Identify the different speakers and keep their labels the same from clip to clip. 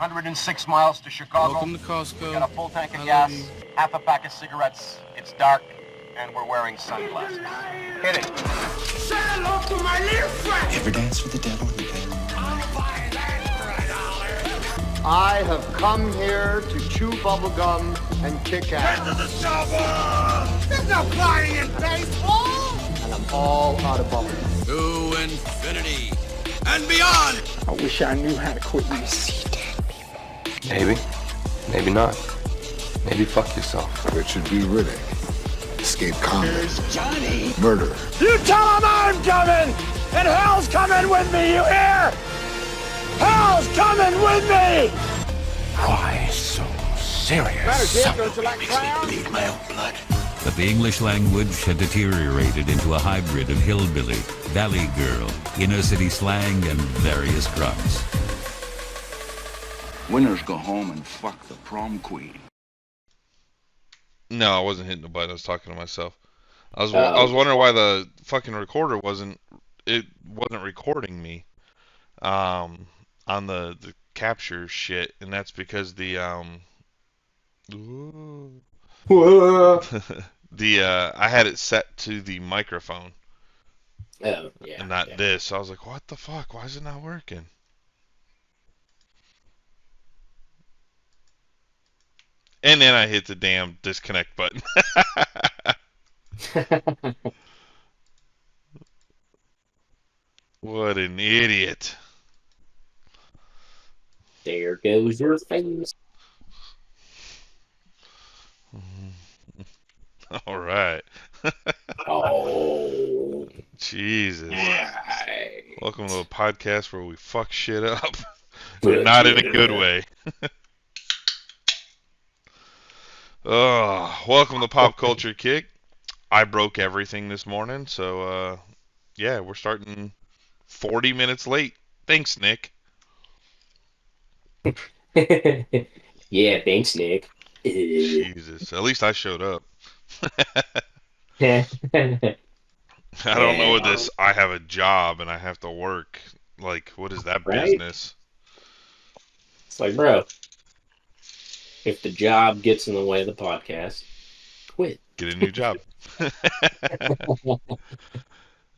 Speaker 1: 106 miles to Chicago.
Speaker 2: Welcome to Costco.
Speaker 1: We got a full tank of gas, half a pack of cigarettes. It's dark, and we're wearing sunglasses. Hit it.
Speaker 3: Say hello to my little friend.
Speaker 4: Ever dance with the devil in the bedroom?
Speaker 3: I'll buy that for $1.
Speaker 5: I have come here to chew bubblegum and kick ass.
Speaker 3: Get to the shovel! There's no flying in baseball!
Speaker 5: And I'm all out of bubblegum.
Speaker 2: To infinity and beyond!
Speaker 6: I wish I knew how to quit these dead people.
Speaker 7: Maybe. Maybe not. Maybe fuck yourself.
Speaker 8: It should be Riddick. Escape convict.
Speaker 3: There's Johnny.
Speaker 8: Murder.
Speaker 6: You tell him I'm coming! And hell's coming with me, you hear? Hell's coming with me!
Speaker 4: Why so serious?
Speaker 6: Don't you like clowns?
Speaker 4: Bleed my own blood.
Speaker 9: But the English language had deteriorated into a hybrid of hillbilly, valley girl, inner city slang, and various grunts.
Speaker 10: Winners go home and fuck the prom queen.
Speaker 11: No, I wasn't hitting the button. I was talking to myself. I was wondering why the fucking recorder wasn't recording me on the capture shit, and that's because the I had it set to the microphone.
Speaker 12: Oh, yeah.
Speaker 11: And not this. So I was like, what the fuck? Why is it not working? And then I hit the damn disconnect button. What an idiot.
Speaker 12: There goes your face.
Speaker 11: All right.
Speaker 12: Oh.
Speaker 11: Jesus.
Speaker 12: Right.
Speaker 11: Welcome to a podcast where we fuck shit up. But not in a good way. Welcome to Pop Culture Kick. I broke everything this morning, so yeah, we're starting 40 minutes late. Thanks, Nick.
Speaker 12: Yeah, thanks, Nick.
Speaker 11: Jesus, at least I showed up. I don't know what this. I have a job and I have to work. Like, what is that business?
Speaker 12: It's like, bro, if the job gets in the way of the podcast, quit.
Speaker 11: Get a new job.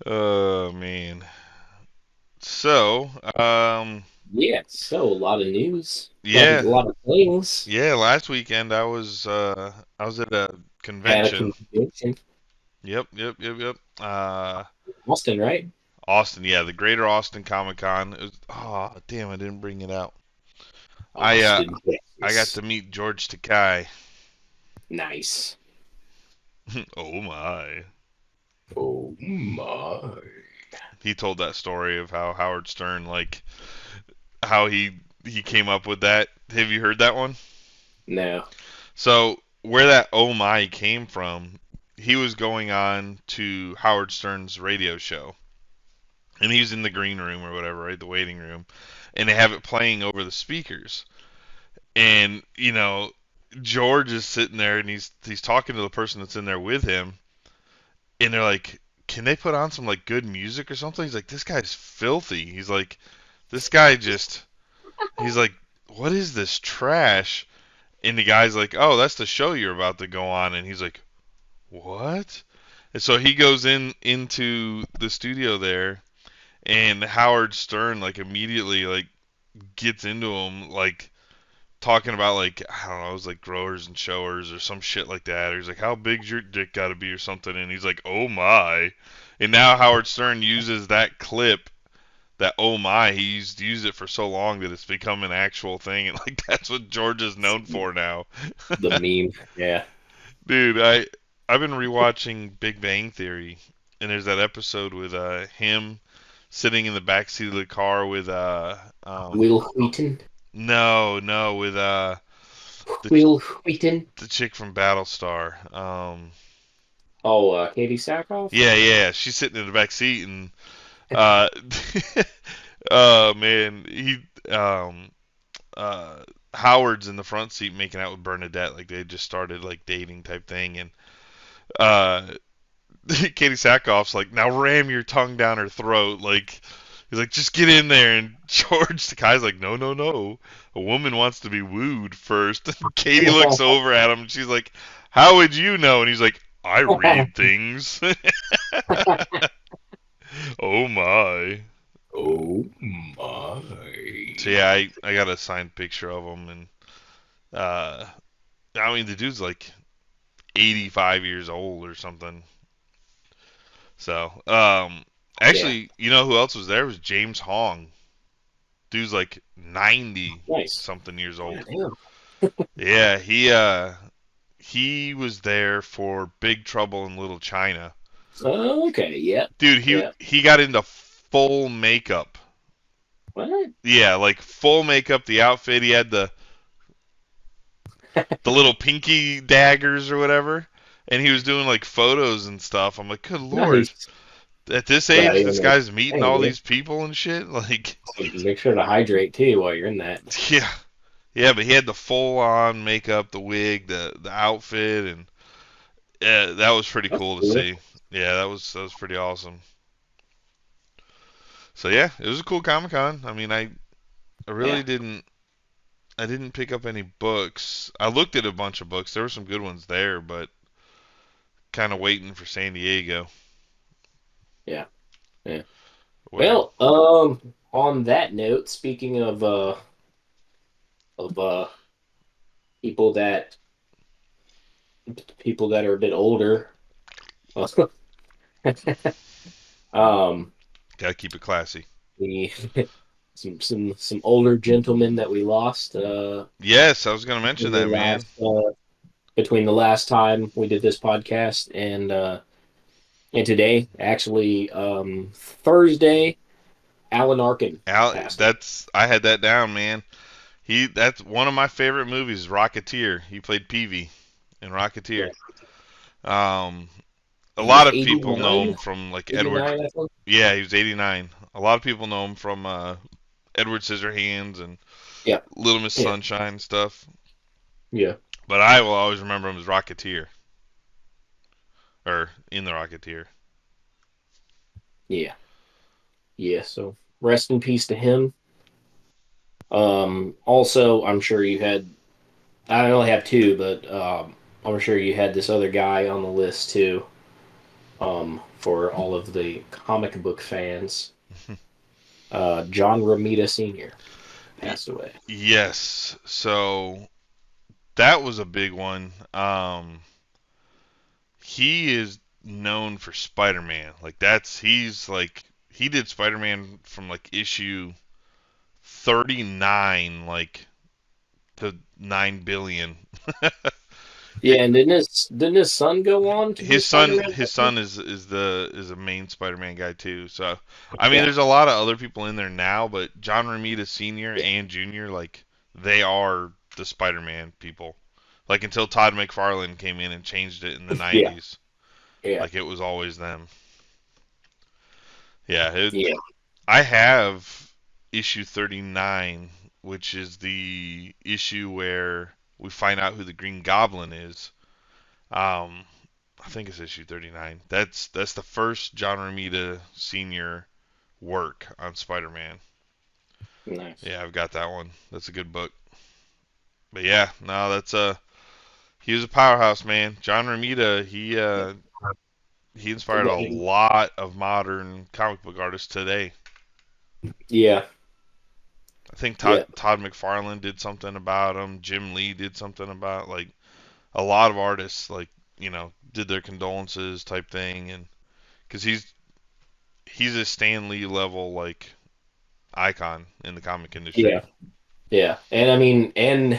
Speaker 11: Oh, man. So,
Speaker 12: yeah, so a lot of news.
Speaker 11: Yeah.
Speaker 12: A lot of things.
Speaker 11: Yeah, last weekend I was at a convention. Yep.
Speaker 12: Austin, right?
Speaker 11: Austin, yeah, the Greater Austin Comic Con. Oh, damn, I didn't bring it out.
Speaker 12: Austin,
Speaker 11: I got to meet George Takei.
Speaker 12: Nice.
Speaker 11: Oh my.
Speaker 12: Oh my.
Speaker 11: He told that story of how Howard Stern, like, how he came up with that. Have you heard that one?
Speaker 12: No.
Speaker 11: So, where that oh my came from, he was going on to Howard Stern's radio show. And he was in the green room or whatever, right? The waiting room. And they have it playing over the speakers. And, you know, George is sitting there and he's talking to the person that's in there with him. And they're like, can they put on some, like, good music or something? He's like, this guy's filthy. He's like, this guy just... He's like, what is this trash? And the guy's like, oh, that's the show you're about to go on. And he's like, what? And so he goes into the studio there, and Howard Stern, like, immediately, like, gets into him, like, talking about, like, I don't know, it was like growers and showers or some shit like that. Or he's like, how big's your dick gotta be or something? And he's like, oh my. And now Howard Stern uses that clip, that oh my, he's used it for so long that it's become an actual thing. And, like, that's what George is known for now.
Speaker 12: The meme, yeah.
Speaker 11: Dude, I've been rewatching Big Bang Theory, and there's that episode with him sitting in the backseat of the car with
Speaker 12: Will Wheaton?
Speaker 11: No, with
Speaker 12: Will Wheaton?
Speaker 11: the chick from Battlestar.
Speaker 12: Katie Sackhoff?
Speaker 11: Yeah, she's sitting in the back seat, and oh man, Howard's in the front seat making out with Bernadette, like they just started like dating type thing, and Katie Sackhoff's like, now ram your tongue down her throat, like He's like, just get in there. And George, the guy's like, no, no, no. A woman wants to be wooed first. And Katie looks over at him and she's like, how would you know? And he's like, I read things. Oh my.
Speaker 12: Oh my.
Speaker 11: So yeah, I got a signed picture of him, and I mean the dude's like 85 years old or something. So actually, you know who else was there? Was James Hong. Dude's like 90 something years old. Yeah, he was there for Big Trouble in Little China.
Speaker 12: Okay, yeah.
Speaker 11: Dude, he got into full makeup.
Speaker 12: What?
Speaker 11: Yeah, like full makeup, the outfit. He had the little pinky daggers or whatever, and he was doing like photos and stuff. I'm like, good lord.
Speaker 12: Nice.
Speaker 11: At this age, this guy's meeting all these people and shit. Like,
Speaker 12: make sure to hydrate too while you're in that.
Speaker 11: Yeah, yeah, but he had the full on makeup, the wig, the outfit, and that was pretty cool to see. Yeah, that was pretty awesome. So yeah, it was a cool Comic-Con. I mean, I really didn't pick up any books. I looked at a bunch of books. There were some good ones there, but kind of waiting for San Diego.
Speaker 12: Yeah. Yeah.
Speaker 11: Well,
Speaker 12: on that note, speaking of people that are a bit older,
Speaker 11: gotta keep it classy.
Speaker 12: Some older gentlemen that we lost.
Speaker 11: Yes, I was gonna mention that, man.
Speaker 12: Between the last time we did this podcast and today, actually, Thursday, Alan Arkin.
Speaker 11: I had that down, man. That's one of my favorite movies, Rocketeer. He played Peavy in Rocketeer. Yeah. A lot of people know him from like Edward. Yeah, he was 89. A lot of people know him from Edward Scissorhands and Little Miss Sunshine stuff.
Speaker 12: Yeah.
Speaker 11: But I will always remember him as Rocketeer. Or in the Rocketeer.
Speaker 12: Yeah. Yeah, so rest in peace to him. Also, I'm sure you had, I only have two, but I'm sure you had this other guy on the list too. For all of the comic book fans. John Romita Sr. passed away.
Speaker 11: Yes. So that was a big one. He is known for Spider-Man. He did Spider-Man from like issue 39 like to 9 billion.
Speaker 12: Yeah, and didn't his son go on to
Speaker 11: his son is a main Spider-Man guy too. So I mean there's a lot of other people in there now, but John Romita Sr. and Jr. like they are the Spider-Man people. Like until Todd McFarlane came in and changed it in the 90s.
Speaker 12: Yeah.
Speaker 11: Like it was always them. Yeah, I have issue 39, which is the issue where we find out who the Green Goblin is. I think it's issue 39. That's the first John Romita Sr. work on Spider-Man.
Speaker 12: Nice.
Speaker 11: Yeah, I've got that one. That's a good book. But yeah, no, he was a powerhouse, man. John Romita, he inspired a lot of modern comic book artists today.
Speaker 12: Yeah.
Speaker 11: I think Todd McFarlane did something about him. Jim Lee did something about like a lot of artists like did their condolences type thing, and because he's a Stan Lee level like icon in the comic industry.
Speaker 12: Yeah, and I mean and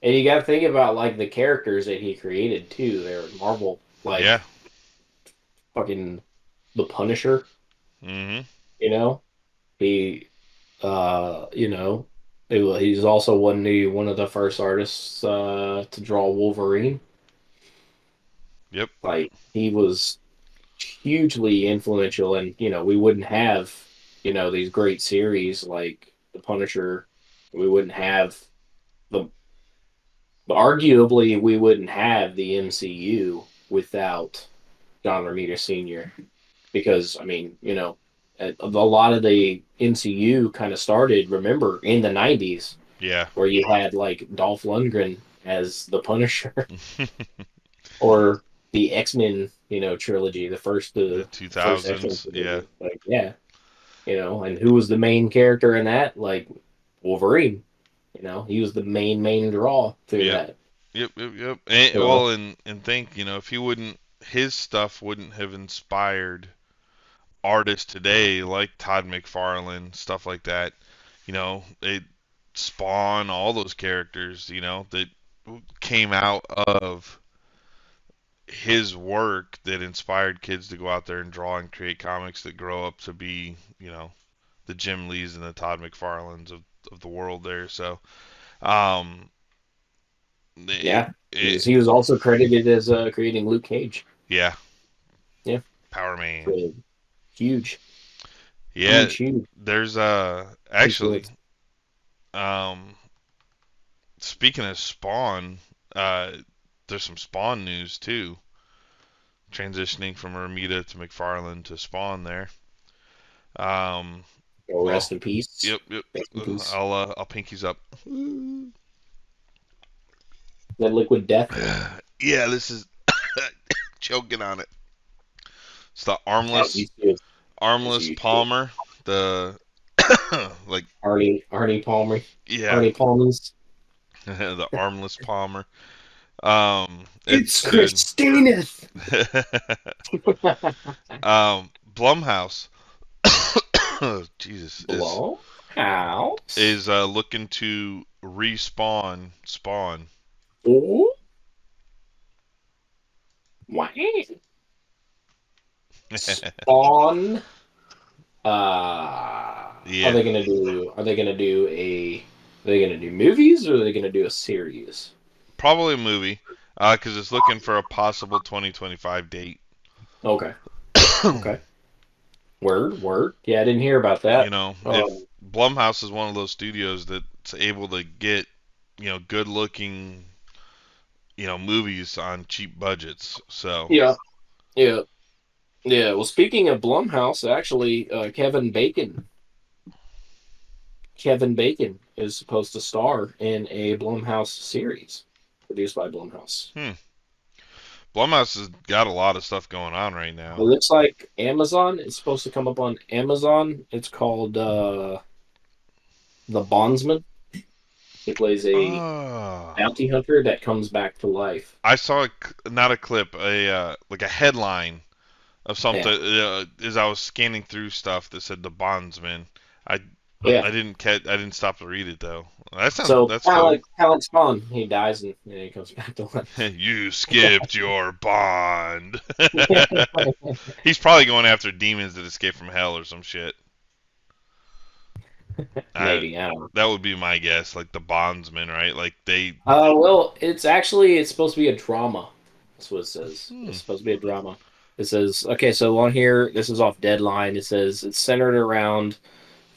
Speaker 12: you got to think about like the characters that he created too. They're Marvel fucking the Punisher.
Speaker 11: Mm-hmm.
Speaker 12: He. He's also one of the first artists to draw Wolverine.
Speaker 11: Yep.
Speaker 12: Like he was hugely influential, and we wouldn't have these great series like the Punisher. We wouldn't have arguably we wouldn't have the MCU without John Romita Sr. Because I mean a lot of the MCU kind of started, remember, in the 90s,
Speaker 11: Yeah.
Speaker 12: where you had like Dolph Lundgren as the Punisher, or the X-Men, trilogy, the first
Speaker 11: The
Speaker 12: X-Men
Speaker 11: 2000s.
Speaker 12: trilogy.
Speaker 11: Yeah.
Speaker 12: Like, yeah, and who was the main character in that? Like Wolverine. He was the main draw through
Speaker 11: Yep.
Speaker 12: that.
Speaker 11: Yep. And, well, and think, if he wouldn't, his stuff wouldn't have inspired artists today like Todd McFarlane, stuff like that. It Spawn, all those characters, that came out of his work that inspired kids to go out there and draw and create comics that grow up to be, the Jim Lees and the Todd McFarlanes of the world there. So, um,
Speaker 12: Yeah, he was also credited as creating Luke Cage.
Speaker 11: Yeah.
Speaker 12: Yeah.
Speaker 11: Power Man.
Speaker 12: So, huge.
Speaker 11: Yeah.
Speaker 12: Huge.
Speaker 11: There's actually, speaking of Spawn, there's some Spawn news too. Transitioning from Romita to McFarlane to Spawn there.
Speaker 12: Rest in peace.
Speaker 11: Yep.
Speaker 12: Rest in peace.
Speaker 11: I'll pinkies up.
Speaker 12: That Liquid Death.
Speaker 11: Yeah, this is choking on it. It's the armless Palmer. The like
Speaker 12: Arnie Palmer.
Speaker 11: Yeah.
Speaker 12: Arnie Palmers.
Speaker 11: The armless Palmer.
Speaker 12: It's Christina.
Speaker 11: Blumhouse. Jesus.
Speaker 12: Blumhouse
Speaker 11: is looking to respawn Spawn.
Speaker 12: Oh. Wow. Spawn.
Speaker 11: Yeah.
Speaker 12: Are they gonna do movies, or are they gonna do a series?
Speaker 11: Probably a movie, because it's looking for a possible 2025 date.
Speaker 12: Okay. Okay. Word. Yeah, I didn't hear about that.
Speaker 11: If Blumhouse is one of those studios that's able to get, good looking, movies on cheap budgets. So
Speaker 12: Yeah. Well, speaking of Blumhouse, actually, Kevin Bacon is supposed to star in a Blumhouse series produced by Blumhouse.
Speaker 11: Blumhouse has got a lot of stuff going on right now.
Speaker 12: It looks like Amazon. It's supposed to come up on Amazon. It's called The Bondsman. He plays a bounty hunter that comes back to life.
Speaker 11: I saw not a clip, a headline of something as I was scanning through stuff that said The Bondsman. I didn't stop to read it though. That's cool.
Speaker 12: Like Spawn. He dies and he comes back to life.
Speaker 11: You skipped your bond. He's probably going after demons that escape from hell or some shit.
Speaker 12: Maybe, I don't know.
Speaker 11: That would be my guess, like the Bondsman, right? Like they.
Speaker 12: Well, it's supposed to be a drama. That's what it says. It's supposed to be a drama. It says, okay, so on here, this is off Deadline. It says it's centered around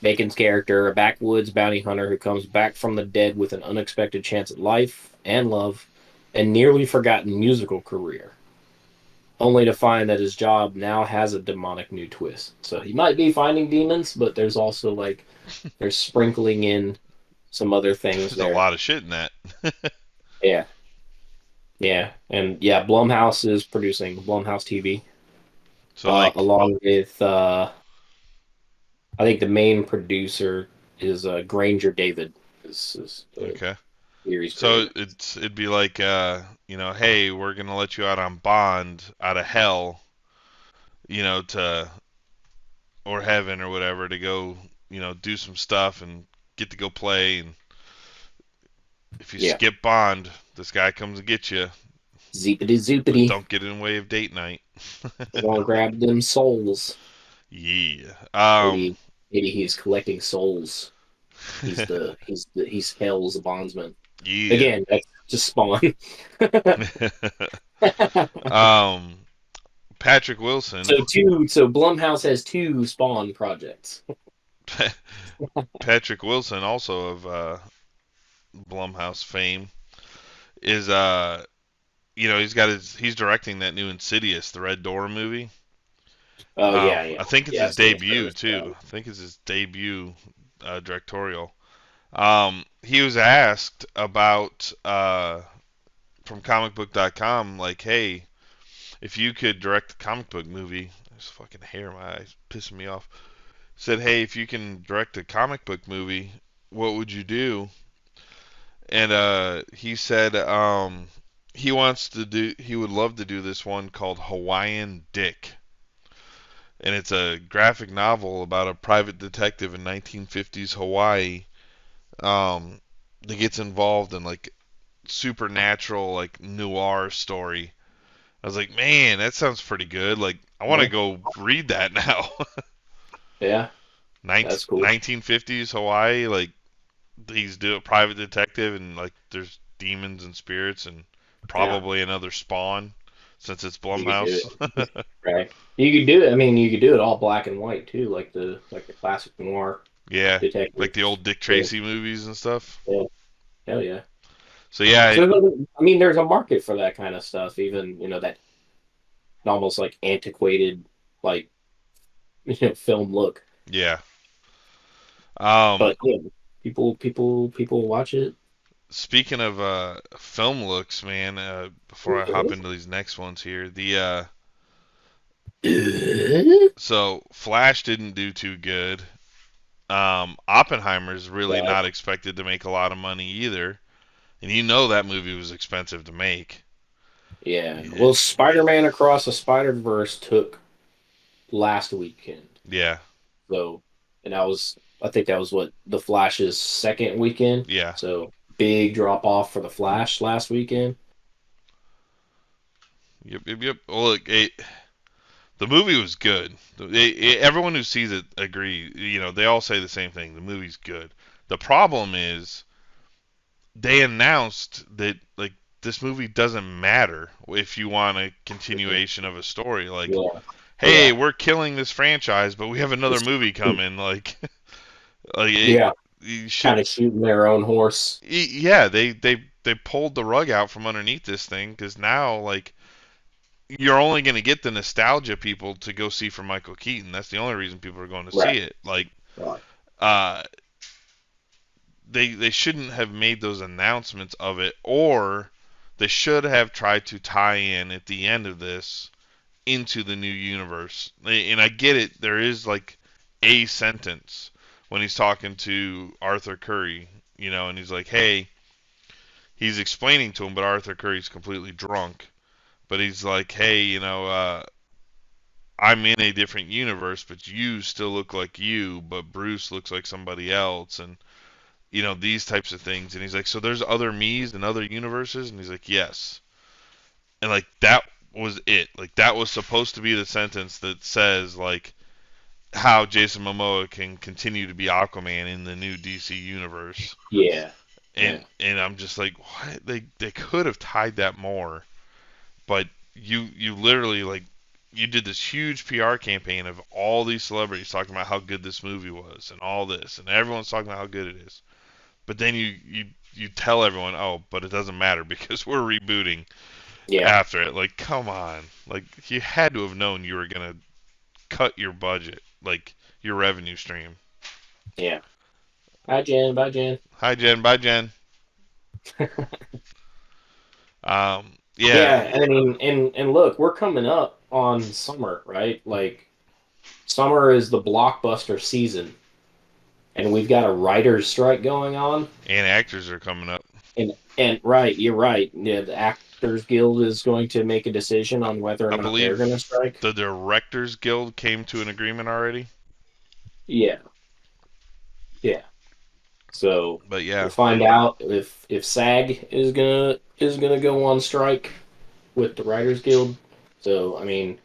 Speaker 12: Bacon's character, a backwoods bounty hunter who comes back from the dead with an unexpected chance at life and love, and nearly forgotten musical career, only to find that his job now has a demonic new twist. So he might be finding demons, but there's also they're sprinkling in some other things.
Speaker 11: There's a lot of shit in that.
Speaker 12: Yeah, and Blumhouse is producing Blumhouse TV. So along with I think the main producer is Granger David.
Speaker 11: Okay. So it'd be like hey, we're gonna let you out on bond out of hell, or heaven or whatever, to go do some stuff and get to go play, and if you skip bond, this guy comes and gets you.
Speaker 12: Zippity zoopity.
Speaker 11: Don't get in the way of date night.
Speaker 12: Gonna grab them souls.
Speaker 11: Yeah.
Speaker 12: Maybe he's collecting souls. He's Hell's bondsman.
Speaker 11: Yeah.
Speaker 12: Again, that's just Spawn.
Speaker 11: Patrick Wilson.
Speaker 12: So Blumhouse has 2 Spawn projects.
Speaker 11: Patrick Wilson, also of Blumhouse fame, is he's directing that new Insidious, the Red Door movie.
Speaker 12: Oh yeah.
Speaker 11: I think it's
Speaker 12: Yeah,
Speaker 11: his
Speaker 12: I've seen the
Speaker 11: debut
Speaker 12: first
Speaker 11: too.
Speaker 12: one.
Speaker 11: I think it's his debut directorial. He was asked about from comicbook.com, like, hey, if you could direct a comic book movie, there's fucking hair in my eyes pissing me off. Said, hey, if you can direct a comic book movie, what would you do? And he said he would love to do this one called Hawaiian Dick. And it's a graphic novel about a private detective in 1950s Hawaii that gets involved in like supernatural, like noir story. I was like, man, that sounds pretty good. Like, I want to go read that now.
Speaker 12: Yeah, that's cool.
Speaker 11: 1950s Hawaii, like he's a private detective, and like there's demons and spirits, and probably another Spawn, since it's
Speaker 12: You could do
Speaker 11: Blumhouse.
Speaker 12: it, right? You could do it. I mean, you could do it all black and white too, like the classic noir
Speaker 11: Yeah,
Speaker 12: detective.
Speaker 11: like the old Dick Tracy movies and stuff.
Speaker 12: Yeah. Hell yeah.
Speaker 11: So yeah,
Speaker 12: So I mean, there's a market for that kind of stuff. Even that almost like antiquated, like film look.
Speaker 11: yeah.
Speaker 12: But yeah, people watch it.
Speaker 11: Speaking of film looks, man, before I hop into these next ones here, so Flash didn't do too good. Oppenheimer's really not expected to make a lot of money either, and that movie was expensive to make.
Speaker 12: Yeah. Well, Spider-Man Across the Spider-Verse took last weekend.
Speaker 11: Yeah.
Speaker 12: So, and I think that was what the Flash's second weekend.
Speaker 11: Yeah.
Speaker 12: So big drop off for the Flash last weekend.
Speaker 11: Yep. Well, look, the movie was good. Everyone who sees it agree. They all say the same thing. The movie's good. The problem is they announced that like this movie doesn't matter if you want a continuation of a story. Like, hey, we're killing this franchise, but we have another movie coming. Like, you should
Speaker 12: kind of shooting their own horse.
Speaker 11: Yeah, they pulled the rug out from underneath this thing because now like you're only going to get the nostalgia people to go see for Michael Keaton. That's the only reason people are going to see it. Like, they shouldn't have made those announcements of it, or they should have tried to tie in at the end of this into the new universe. And I get it. There is like a sentence when he's talking to Arthur Curry, and he's like, hey, he's explaining to him, but Arthur Curry's completely drunk. But he's like, hey, I'm in a different universe, but you still look like you, but Bruce looks like somebody else, and these types of things. And he's like, so there's other me's and other universes? And he's like, yes. And like that was it. Like that was supposed to be the sentence that says like how Jason Momoa can continue to be Aquaman in the new DC universe.
Speaker 12: Yeah.
Speaker 11: And I'm just like, what? They could have tied that more. But you literally like you did this huge PR campaign of all these celebrities talking about how good this movie was and all this, and everyone's talking about how good it is. But then you tell everyone, oh, but it doesn't matter because we're rebooting after it. Like, come on. Like, you had to have known you were going to cut your budget, like, your revenue stream.
Speaker 12: Yeah. Hi, Jen. Bye, Jen.
Speaker 11: Hi, Jen. Bye, Jen.
Speaker 12: Yeah, I mean, and look, we're coming up on summer, right? Like, summer is the blockbuster season. And we've got a writer's strike going on.
Speaker 11: And actors are coming up.
Speaker 12: And right, you're right. Yeah, the Actors Guild is going to make a decision on whether or not they're going to strike.
Speaker 11: The Directors Guild came to an agreement already.
Speaker 12: Yeah. Yeah. So,
Speaker 11: but yeah,
Speaker 12: we'll find out if SAG is gonna go on strike with the Writers Guild. So, I mean,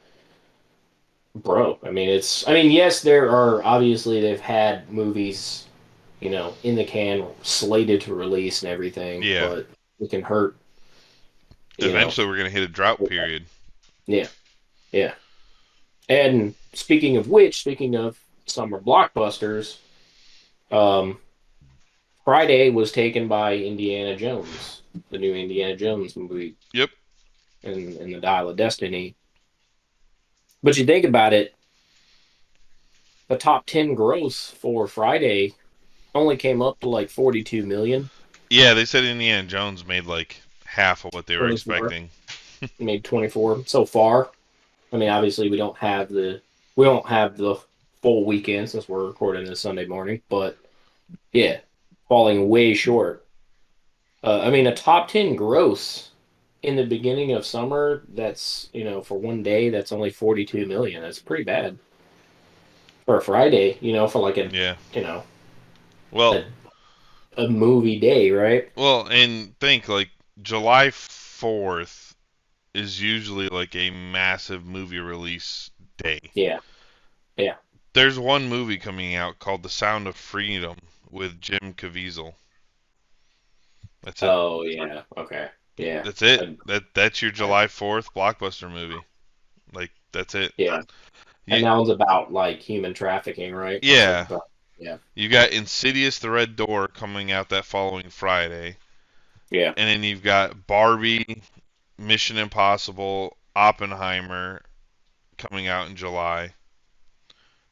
Speaker 12: yes, there are obviously they've had movies, in the can slated to release and everything.
Speaker 11: Yeah.
Speaker 12: But it can hurt.
Speaker 11: Eventually, we're gonna hit a drought period.
Speaker 12: Yeah. Yeah. And speaking of summer blockbusters, Friday was taken by Indiana Jones, the new Indiana Jones movie.
Speaker 11: Yep.
Speaker 12: And the Dial of Destiny. But you think about it, the top 10 gross for Friday only came up to like 42 million.
Speaker 11: Yeah, they said Indiana Jones made like half of what they were
Speaker 12: 24.
Speaker 11: expecting.
Speaker 12: Made 24 so far. I mean, obviously we don't have the full weekend since we're recording this Sunday morning, but yeah, falling way short. I mean, a top 10 gross in the beginning of summer, that's, for one day, that's only 42 million. That's pretty bad. For a Friday, for like
Speaker 11: Yeah.
Speaker 12: a, a movie day, right?
Speaker 11: Well, and think like July 4th is usually like a massive movie release day.
Speaker 12: Yeah. Yeah.
Speaker 11: There's one movie coming out called The Sound of Freedom with Jim Caviezel. That's it.
Speaker 12: Oh, yeah. Okay. Yeah.
Speaker 11: That's it. That's your July 4th blockbuster movie. Like, that's it.
Speaker 12: Yeah. And that one's about like human trafficking, right?
Speaker 11: Yeah.
Speaker 12: Yeah.
Speaker 11: You got Insidious the Red Door coming out that following Friday.
Speaker 12: Yeah.
Speaker 11: And then you've got Barbie, Mission Impossible, Oppenheimer coming out in July.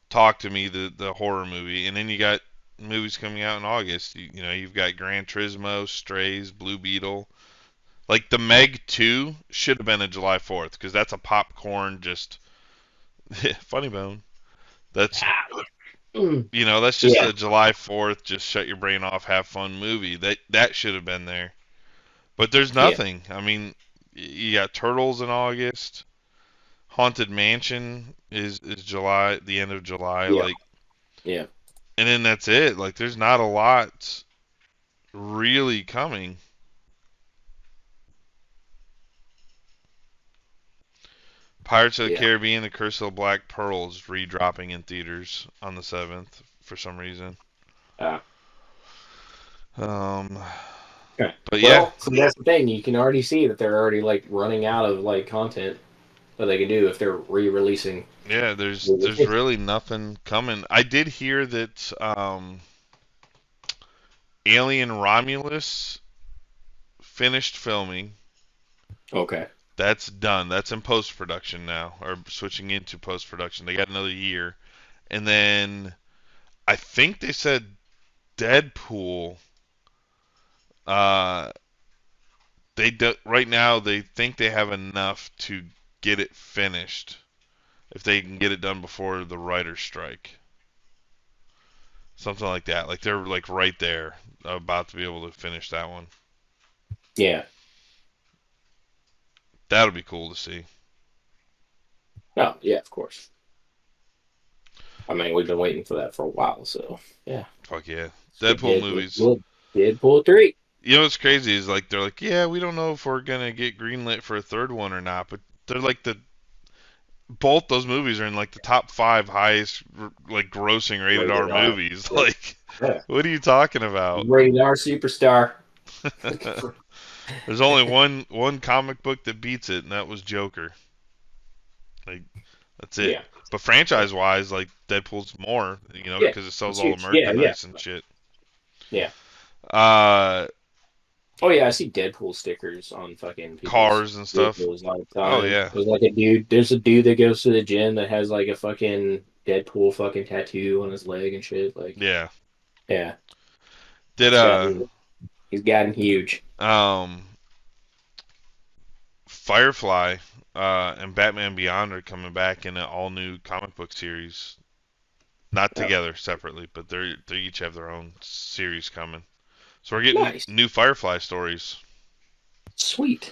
Speaker 11: Talk to Me, the horror movie. And then you got movies coming out in August. You've got Gran Turismo, Strays, Blue Beetle. Like the Meg 2 should have been a July 4th because that's a popcorn just funny bone. That's that's just a July 4th just shut your brain off, have fun movie. That should have been there. But there's nothing. I mean, you got Turtles in August. Haunted Mansion is July, the end of July, and then that's it. Like there's not a lot really coming. Pirates of the Caribbean: The Curse of the Black Pearl is re-dropping in theaters on the 7th for some reason.
Speaker 12: Okay.
Speaker 11: But yeah,
Speaker 12: so that's the thing. You can already see that they're already like running out of like content that they can do if they're re-releasing.
Speaker 11: Yeah, there's really nothing coming. I did hear that Alien Romulus finished filming.
Speaker 12: Okay.
Speaker 11: That's done. That's in post-production now, or switching into post-production. They got another year. And then I think they said Deadpool. Right now they think they have enough to get it finished if they can get it done before the writer's strike. Something like that. Like they're like right there, about to be able to finish that one.
Speaker 12: Yeah.
Speaker 11: That'll be cool to see.
Speaker 12: Oh, yeah, of course. I mean, we've been waiting for that for a while, so yeah.
Speaker 11: Fuck yeah. Deadpool movies.
Speaker 12: Deadpool 3.
Speaker 11: You know what's crazy is like they're like, yeah, we don't know if we're gonna get greenlit for a third one or not, but they're like both those movies are in like the top 5 highest like grossing rated R movies. Yeah. Like, what are you talking about?
Speaker 12: Rated R superstar.
Speaker 11: There's only one comic book that beats it, and that was Joker. Like, that's it. Yeah. But franchise-wise, like, Deadpool's more, because it sells all the merchandise and shit.
Speaker 12: Yeah. Oh, yeah, I see Deadpool stickers on fucking
Speaker 11: cars and stuff.
Speaker 12: Oh, yeah. There's like there's a dude that goes to the gym that has like a fucking Deadpool fucking tattoo on his leg and shit. Like, yeah. Yeah. He's gotten huge.
Speaker 11: Firefly and Batman Beyond are coming back in an all-new comic book series. Not together, separately, but they each have their own series coming. So we're getting new Firefly stories.
Speaker 12: Sweet.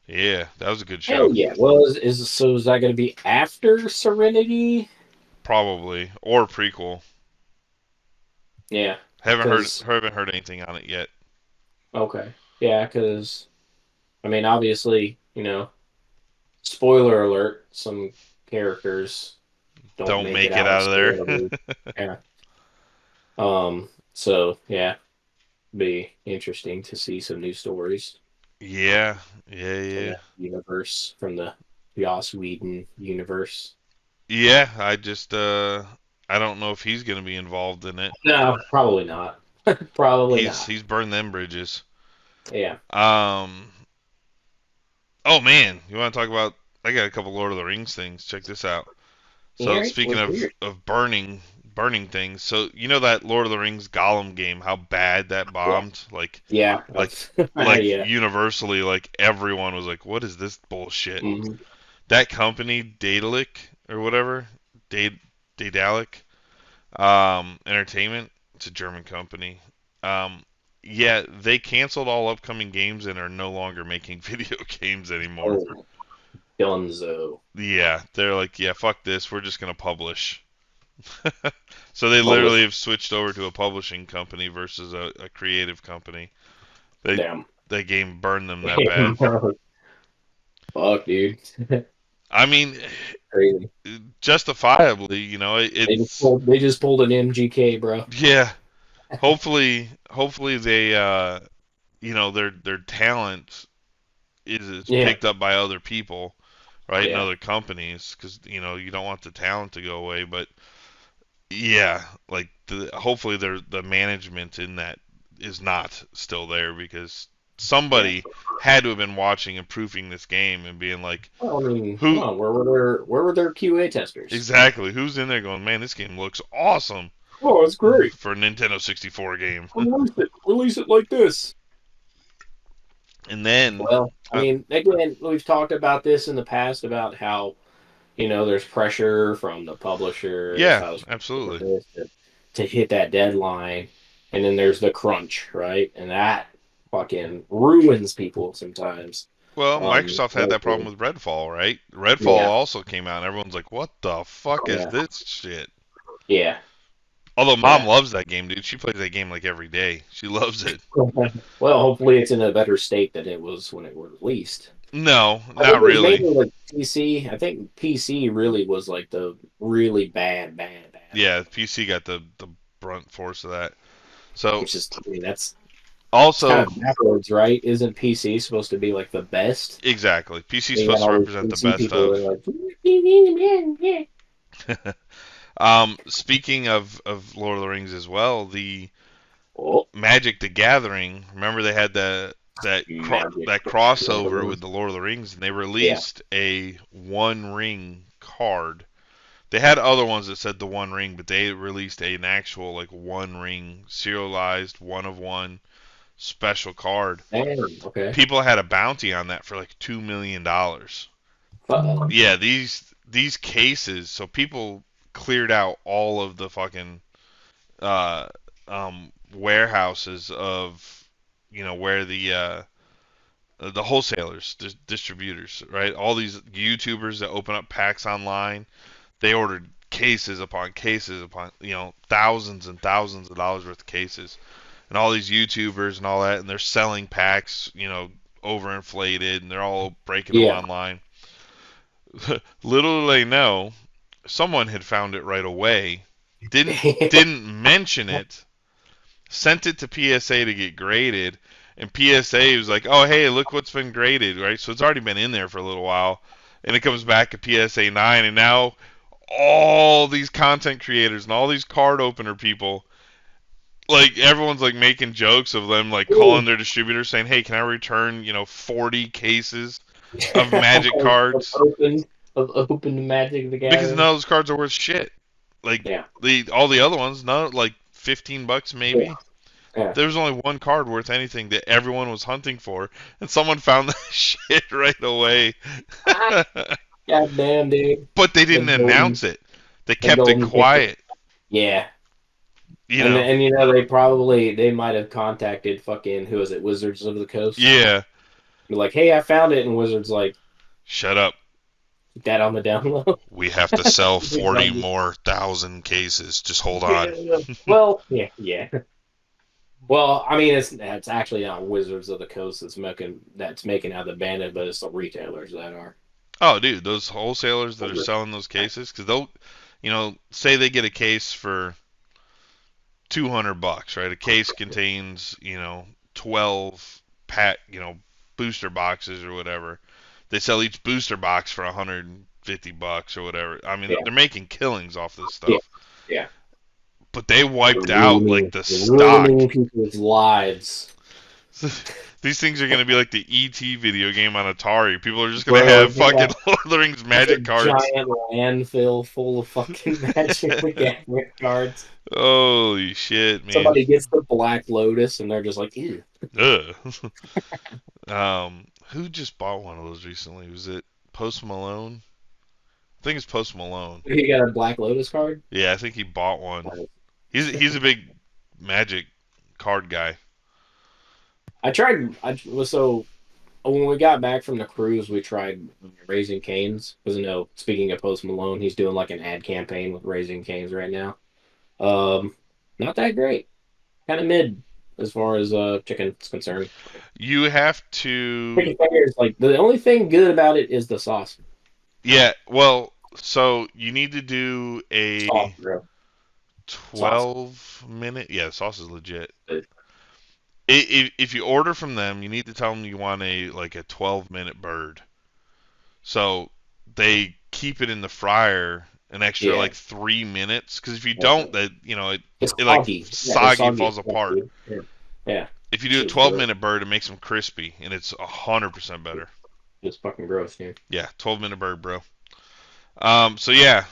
Speaker 11: Yeah, that was a good show.
Speaker 12: Hell yeah. Well, is that going to be after Serenity?
Speaker 11: Probably, or prequel.
Speaker 12: Yeah.
Speaker 11: Haven't heard anything on it yet.
Speaker 12: Okay. Yeah, because I mean, obviously, spoiler alert: some characters don't make it out of there. Yeah. So yeah, be interesting to see some new stories.
Speaker 11: Yeah.
Speaker 12: Universe from the Joss Whedon universe.
Speaker 11: Yeah, I don't know if he's going to be involved in it.
Speaker 12: No, probably not. Probably not.
Speaker 11: He's burned them bridges.
Speaker 12: Yeah.
Speaker 11: Oh man, you want to talk about? I got a couple Lord of the Rings things. Check this out. So speaking of burning burning things. So you know that Lord of the Rings Gollum game, how bad that bombed?
Speaker 12: Yeah.
Speaker 11: Like
Speaker 12: Yeah.
Speaker 11: universally, like everyone was like, "What is this bullshit?"
Speaker 12: Mhm.
Speaker 11: That company, Daedalic or whatever, Daedalic, Entertainment. It's a German company. Um, yeah, they canceled all upcoming games and are no longer making video games anymore.
Speaker 12: Oh, Dunzo.
Speaker 11: Yeah, they're like, yeah, fuck this. We're just gonna publish. So they
Speaker 12: Publish.
Speaker 11: literally have switched over to a publishing company versus a creative company.
Speaker 12: Damn.
Speaker 11: That game burned them that bad.
Speaker 12: Fuck, dude.
Speaker 11: I mean,
Speaker 12: Crazy.
Speaker 11: justifiably, you know, it's
Speaker 12: They just pulled an MGK, bro.
Speaker 11: yeah. Hopefully they you know, their talent is picked up by other people, right, and other companies, because you know you don't want the talent to go away. But yeah, like hopefully the management in that is not still there, because somebody had to have been watching and proofing this game and being like,
Speaker 12: Well, I mean,
Speaker 11: who?
Speaker 12: come on, where were their QA testers?
Speaker 11: Exactly. Who's in there going, man, this game looks awesome.
Speaker 12: Oh, it's great
Speaker 11: For a Nintendo 64 game.
Speaker 12: Release it like this.
Speaker 11: And then,
Speaker 12: well, I mean, again, we've talked about this in the past about how, you know, there's pressure from the publisher.
Speaker 11: Yeah, absolutely.
Speaker 12: To hit that deadline, and then there's the crunch, right? And that fucking ruins people sometimes.
Speaker 11: Well, Microsoft had that problem with Redfall, right? Redfall also came out, and everyone's like, "What the fuck is this shit?"
Speaker 12: Yeah.
Speaker 11: Although Mom loves that game, dude. She plays that game like every day. She loves it.
Speaker 12: Well, hopefully it's in a better state than it was when it was released.
Speaker 11: No, not really.
Speaker 12: Mainly like PC. I think PC really was like the really bad.
Speaker 11: Yeah, PC got the brunt force of that. So,
Speaker 12: which is, I mean, that's
Speaker 11: also
Speaker 12: kind of backwards, right? Isn't PC supposed to be like the best?
Speaker 11: Exactly. PC is supposed to represent the best of. Speaking of Lord of the Rings as well, the Magic the Gathering. Remember they had that crossover with the Lord of the Rings, and they released a One Ring card. They had other ones that said the One Ring, but they released an actual like One Ring serialized 1 of 1 special card.
Speaker 12: Okay.
Speaker 11: People had a bounty on that for like $2 million. Yeah, these cases. So people cleared out all of the fucking warehouses of, you know, where the wholesalers, distributors, right? All these YouTubers that open up packs online, they ordered cases upon cases upon, you know, thousands and thousands of dollars worth of cases, and all these YouTubers and all that, and they're selling packs, you know, overinflated, and they're all breaking them online. Little do they know, someone had found it right away, didn't mention it, sent it to PSA to get graded, and PSA was like, "Oh, hey, look what's been graded," right? So it's already been in there for a little while, and it comes back at PSA 9, and now all these content creators and all these card opener people, like everyone's like making jokes of them like calling their distributor saying, "Hey, can I return, you know, 40 cases of Magic cards?"
Speaker 12: Open Magic the Gathering.
Speaker 11: Because none of those cards are worth shit. Like all the other ones, like $15 maybe. There was only one card worth anything that everyone was hunting for, and someone found that shit right away.
Speaker 12: God damn, dude.
Speaker 11: But they didn't announce it. They kept it quiet.
Speaker 12: Yeah.
Speaker 11: You know.
Speaker 12: And you know, they might have contacted fucking, who is it, Wizards of the Coast?
Speaker 11: Yeah.
Speaker 12: Be like, "Hey, I found it," and Wizards like,
Speaker 11: "Shut up.
Speaker 12: Keep that on the down low.
Speaker 11: We have to sell 40 more thousand cases. Just hold on."
Speaker 12: Well, yeah. Well, I mean, it's actually not Wizards of the Coast that's making out the bandit, but it's the retailers that are.
Speaker 11: Oh, dude, those wholesalers that are selling those cases, because they'll, you know, say they get a case for $200, right? A case contains, you know, 12 booster boxes or whatever. They sell each booster box for $150 or whatever. I mean, they're making killings off this stuff.
Speaker 12: Yeah.
Speaker 11: But they wiped out like the stock.
Speaker 12: People's lives.
Speaker 11: These things are gonna be like the ET video game on Atari. People are just gonna
Speaker 12: Bro,
Speaker 11: have
Speaker 12: yeah.
Speaker 11: fucking Lord of the Rings
Speaker 12: It's a
Speaker 11: magic cards.
Speaker 12: giant landfill full of fucking Magic the Gathering cards.
Speaker 11: Holy shit, man!
Speaker 12: Somebody gets the Black Lotus, and they're just like, ew.
Speaker 11: Ugh. Who just bought one of those recently? Was it Post Malone? I think it's Post Malone.
Speaker 12: You got a Black Lotus card?
Speaker 11: Yeah, I think he bought one. He's a big Magic card guy.
Speaker 12: So when we got back from the cruise, we tried Raising Cane's. Because, speaking of Post Malone, he's doing like an ad campaign with Raising Cane's right now. Not that great. Kind of mid as far as chicken's concerned.
Speaker 11: You have to.
Speaker 12: Chicken fingers, like the only thing good about it is the sauce.
Speaker 11: Yeah, well, so you need to do a 12-minute. Yeah, the sauce is legit. If you order from them, you need to tell them you want a 12-minute bird. So they keep it in the fryer an extra 3 minutes, because if you don't, that it like soggy and falls apart.
Speaker 12: Yeah.
Speaker 11: If you do a 12-minute bird, it makes them crispy, and it's 100% better.
Speaker 12: It's fucking gross, dude.
Speaker 11: Yeah, 12-minute bird, bro. So yeah,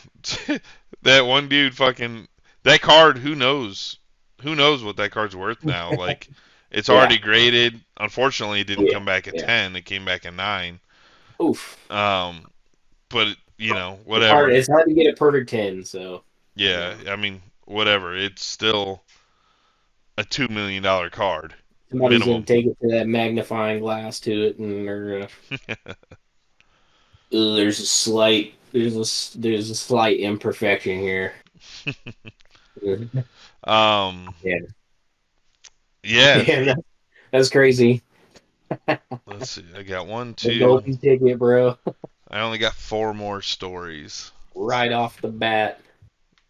Speaker 11: that one dude fucking that card. Who knows? Who knows what that card's worth now? Like, it's already graded. Unfortunately, it didn't come back at 10. It came back at 9.
Speaker 12: Oof.
Speaker 11: But whatever.
Speaker 12: It's hard to get a perfect 10. So.
Speaker 11: Yeah, I mean, whatever. It's still a $2 million card.
Speaker 12: Somebody's
Speaker 11: minimum.
Speaker 12: Gonna take it to that magnifying glass to it, and they're there's a slight imperfection here.
Speaker 11: Yeah,
Speaker 12: that's crazy.
Speaker 11: Let's see. I got 1,
Speaker 12: The
Speaker 11: 2.
Speaker 12: golden ticket, bro.
Speaker 11: I only got 4 more stories.
Speaker 12: Right off the bat.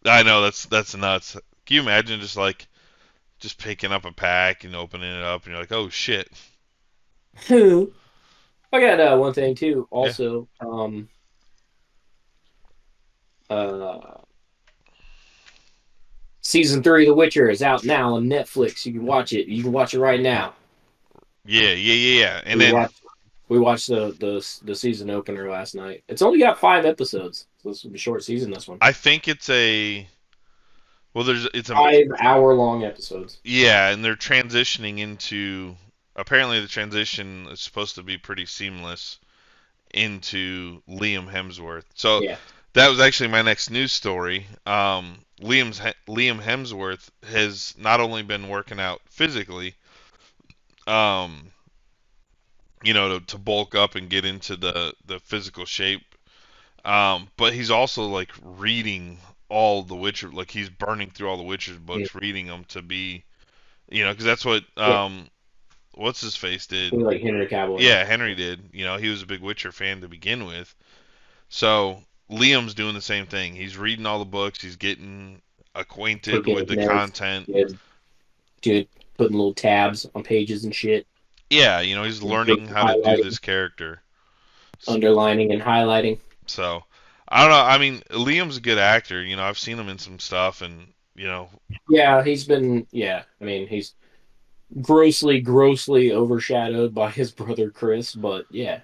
Speaker 11: I know that's nuts. Can you imagine just picking up a pack and opening it up and you're like, oh shit.
Speaker 12: I got one thing too. Also, season 3 of The Witcher is out now on Netflix. You can watch it. You can watch it right now.
Speaker 11: Yeah. And
Speaker 12: we watched the season opener last night. It's only got 5 episodes, so this will be a short season. This one.
Speaker 11: I think it's a
Speaker 12: 5-hour-long episodes.
Speaker 11: Yeah, and they're transitioning into. Apparently, the transition is supposed to be pretty seamless into Liam Hemsworth. So that was actually my next news story. Liam Hemsworth has not only been working out physically, to bulk up and get into the physical shape, but he's also reading all the Witcher, he's burning through all the Witcher's books, reading them to be, because that's what what's his face did.
Speaker 12: Henry Cavill.
Speaker 11: Yeah, Henry did. He was a big Witcher fan to begin with. So Liam's doing the same thing. He's reading all the books. He's getting acquainted with the content.
Speaker 12: Dude, putting little tabs on pages and shit.
Speaker 11: Yeah, he's learning how to do this character.
Speaker 12: Underlining and highlighting.
Speaker 11: So, I don't know. I mean, Liam's a good actor. I've seen him in some stuff, and
Speaker 12: Yeah, he's been. Yeah, I mean, he's grossly overshadowed by his brother Chris, but yeah.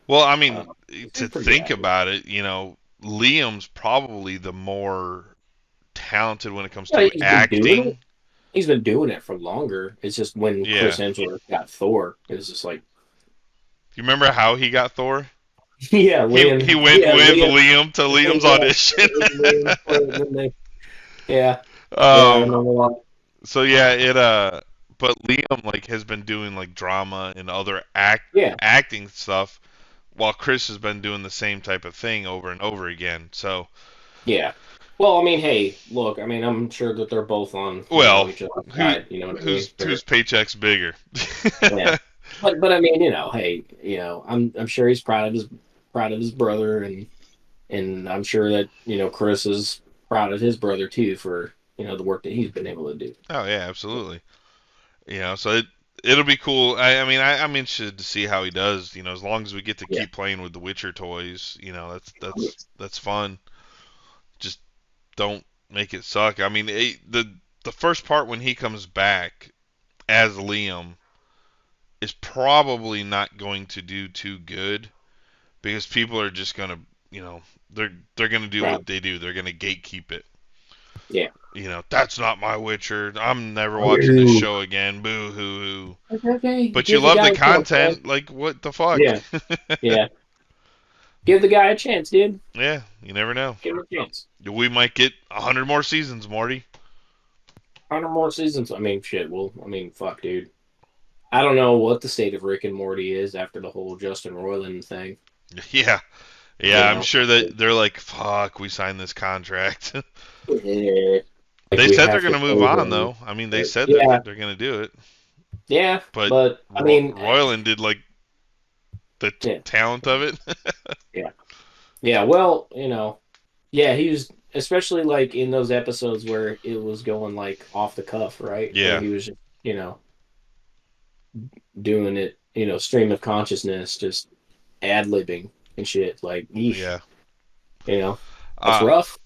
Speaker 11: Well, I mean, to think about it, Liam's probably the more talented when it comes to acting.
Speaker 12: He's been doing it for longer. It's just when Chris Hemsworth got Thor, it was just like.
Speaker 11: You remember how he got Thor?
Speaker 12: Yeah, Liam.
Speaker 11: He went with Liam to Liam's audition.
Speaker 12: Yeah.
Speaker 11: So yeah, but Liam has been doing drama and other acting stuff, while Chris has been doing the same type of thing over and over again. So.
Speaker 12: Yeah. Well, I mean, hey, look, I mean, I'm sure that they're both on.
Speaker 11: Whose paycheck's bigger?
Speaker 12: Yeah. But I mean, hey, I'm sure he's proud of his brother, and I'm sure that Chris is proud of his brother too for the work that he's been able to do.
Speaker 11: Oh yeah, absolutely. So it'll be cool. I'm interested to see how he does. As long as we get to keep playing with the Witcher toys, that's fun. Just don't make it suck. I mean, the first part when he comes back as Liam, is probably not going to do too good because people are just gonna, they're gonna do what they do. They're gonna gatekeep it.
Speaker 12: Yeah.
Speaker 11: That's not my Witcher. I'm never watching this show again. Boo hoo hoo.
Speaker 12: Okay.
Speaker 11: But you love the content. Like, what the fuck?
Speaker 12: Yeah. Yeah. Give the guy a chance, dude.
Speaker 11: Yeah, you never know.
Speaker 12: Give him a chance.
Speaker 11: We might get 100 more seasons, Morty.
Speaker 12: 100 more seasons. I mean, shit. Well, I mean, fuck, dude. I don't know what the state of Rick and Morty is after the whole Justin Roiland thing.
Speaker 11: Yeah. Yeah, I'm sure that they're like, fuck, we signed this contract.
Speaker 12: Yeah.
Speaker 11: They said they're going to move on, though. I mean, they said that they're going to do it.
Speaker 12: Yeah,
Speaker 11: but
Speaker 12: I mean,
Speaker 11: Roiland did, like, the talent of it.
Speaker 12: Yeah. Yeah, well, yeah, he was, especially, like, in those episodes where it was going, like, off the cuff, right?
Speaker 11: Yeah.
Speaker 12: Where he was, doing it, stream of consciousness, just ad-libbing and shit. Like, eesh.
Speaker 11: Yeah.
Speaker 12: That's rough.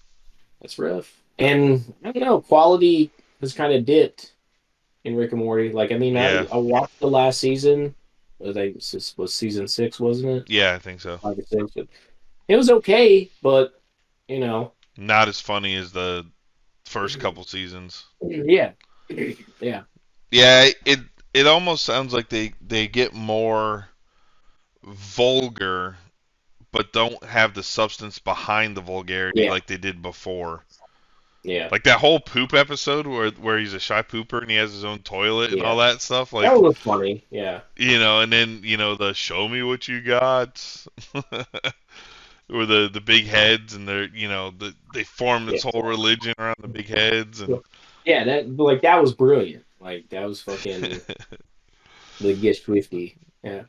Speaker 12: That's rough. And, I don't know, quality has kind of dipped in Rick and Morty. Like, I mean, I watched the last season. I think this was season 6, wasn't it?
Speaker 11: Yeah, I think so.
Speaker 12: 5 or 6. But it was okay, but,
Speaker 11: not as funny as the first couple seasons.
Speaker 12: Yeah. Yeah.
Speaker 11: Yeah, it almost sounds like they get more vulgar, but don't have the substance behind the vulgarity like they did before.
Speaker 12: Yeah.
Speaker 11: Like that whole poop episode where he's a shy pooper and he has his own toilet and all that stuff. Like,
Speaker 12: that was funny, yeah.
Speaker 11: And then, the show me what you got. Or the big heads and they're, they form this whole religion around the big heads. And
Speaker 12: yeah, that was brilliant. Like, that was fucking the Get Swifty. Yeah.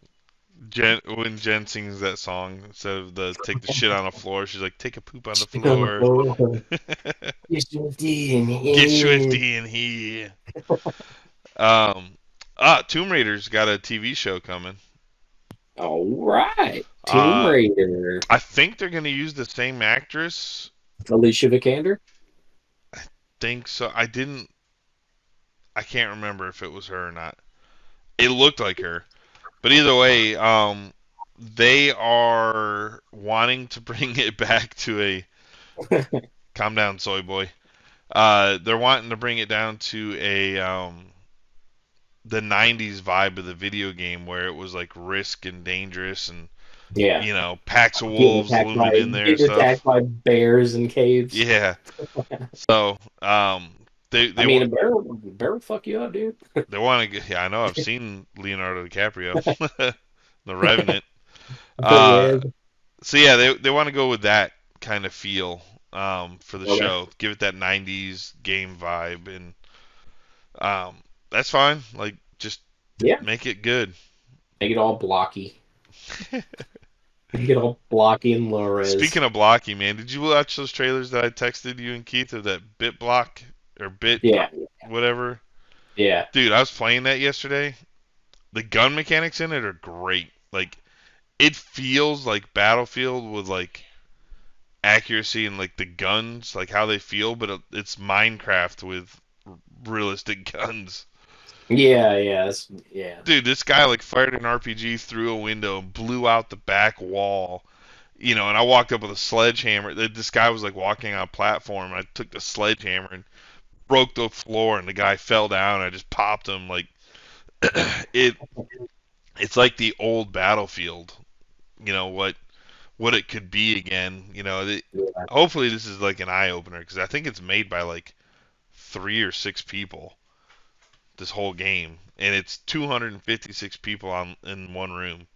Speaker 11: When Jen sings that song, instead of the take the shit on the floor, she's like, take a poop on the floor.
Speaker 12: Get Swifty in here.
Speaker 11: Get Swifty in here. Tomb Raider's got a TV show coming.
Speaker 12: All right. Tomb Raider.
Speaker 11: I think they're going to use the same actress.
Speaker 12: Alicia Vikander?
Speaker 11: I think so. I can't remember if it was her or not. It looked like her. But either way, they are wanting to bring it back to a... Calm down, soy boy. They're wanting to bring it down to the 90s vibe of the video game where it was like risk and dangerous and packs of wolves looming in there.
Speaker 12: Getting attacked by bears in caves.
Speaker 11: Yeah. So, a
Speaker 12: bear will fuck you up, dude.
Speaker 11: They want to get. Yeah, I know. I've seen Leonardo DiCaprio, The Revenant. So yeah, they want to go with that kind of feel for the show. Give it that 90s game vibe, and that's fine. Like, just make it good.
Speaker 12: Make it all blocky. Make it all blocky and low res.
Speaker 11: Speaking of blocky, man, did you watch those trailers that I texted you and Keith of that Bit Block or Bit whatever?
Speaker 12: Yeah.
Speaker 11: Dude, I was playing that yesterday. The gun mechanics in it are great. Like, it feels like Battlefield with like accuracy and like the guns, like how they feel, but it's Minecraft with realistic guns.
Speaker 12: Yeah.
Speaker 11: Dude, this guy like fired an RPG through a window and blew out the back wall. And I walked up with a sledgehammer. This guy was like walking on a platform. I took the sledgehammer and broke the floor, and the guy fell down. I just popped him. Like, it's like the old Battlefield. What it could be again. Hopefully this is like an eye opener because I think it's made by like 3 or 6 people. This whole game, and it's 256 people in one room.